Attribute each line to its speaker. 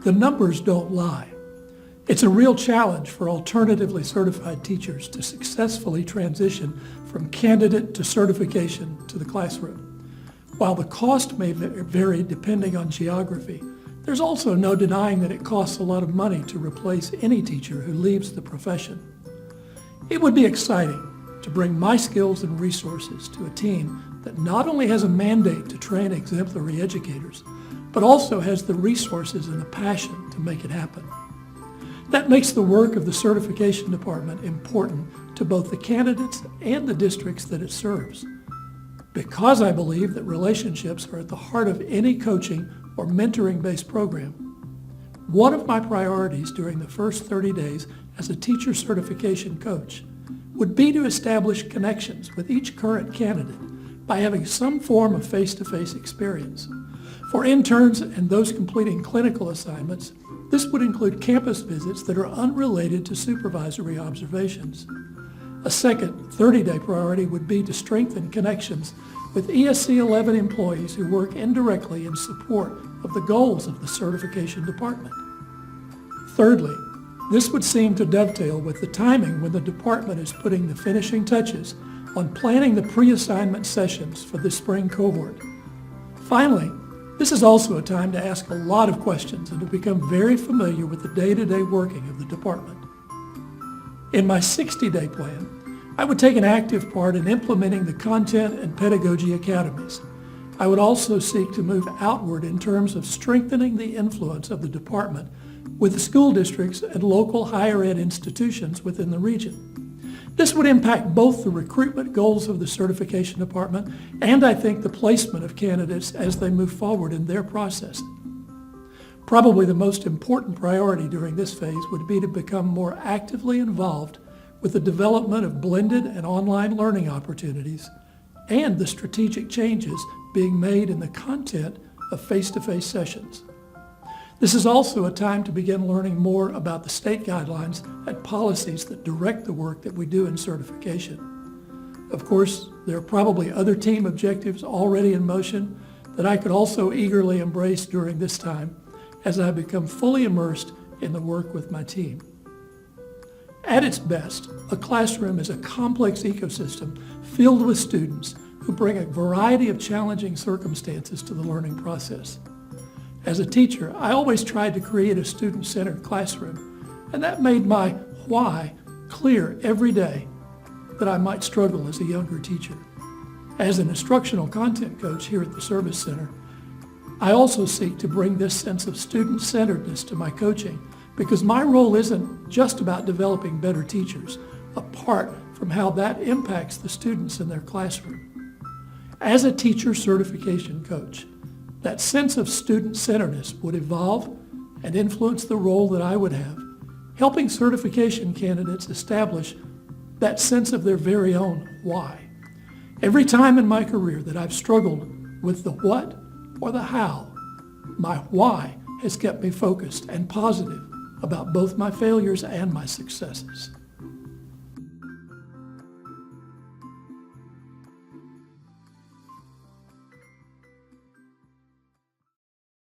Speaker 1: The numbers don't lie. It's a real challenge for alternatively certified teachers to successfully transition from candidate to certification to the classroom. While the cost may vary depending on geography, there's also no denying that it costs a lot of money to replace any teacher who leaves the profession. It would be exciting to bring my skills and resources to a team that not only has a mandate to train exemplary educators, but also has the resources and the passion to make it happen. That makes the work of the certification department important to both the candidates and the districts that it serves. Because I believe that relationships are at the heart of any coaching or mentoring-based program, one of my priorities during the first 30 days as a teacher certification coach would be to establish connections with each current candidate by having some form of face-to-face experience. For interns and those completing clinical assignments, this would include campus visits that are unrelated to supervisory observations. A second 30-day priority would be to strengthen connections with ESC 11 employees who work indirectly in support of the goals of the certification department. Thirdly, this would seem to dovetail with the timing when the department is putting the finishing touches on planning the pre-assignment sessions for the spring cohort. Finally, this is also a time to ask a lot of questions and to become very familiar with the day-to-day working of the department. In my 60-day plan, I would take an active part in implementing the content and pedagogy academies. I would also seek to move outward in terms of strengthening the influence of the department with the school districts and local higher ed institutions within the region. This would impact both the recruitment goals of the certification department and, I think, the placement of candidates as they move forward in their process. Probably the most important priority during this phase would be to become more actively involved with the development of blended and online learning opportunities and the strategic changes being made in the content of face-to-face sessions. This is also a time to begin learning more about the state guidelines and policies that direct the work that we do in certification. Of course, there are probably other team objectives already in motion that I could also eagerly embrace during this time as I become fully immersed in the work with my team. At its best, a classroom is a complex ecosystem filled with students who bring a variety of challenging circumstances to the learning process. As a teacher, I always tried to create a student-centered classroom, and that made my why clear every day that I might struggle as a younger teacher. As an instructional content coach here at the Service Center, I also seek to bring this sense of student-centeredness to my coaching because my role isn't just about developing better teachers, apart from how that impacts the students in their classroom. As a teacher certification coach, that sense of student-centeredness would evolve and influence the role that I would have, helping certification candidates establish that sense of their very own why. Every time in my career that I've struggled with the what or the how, my why has kept me focused and positive about both my failures and my successes.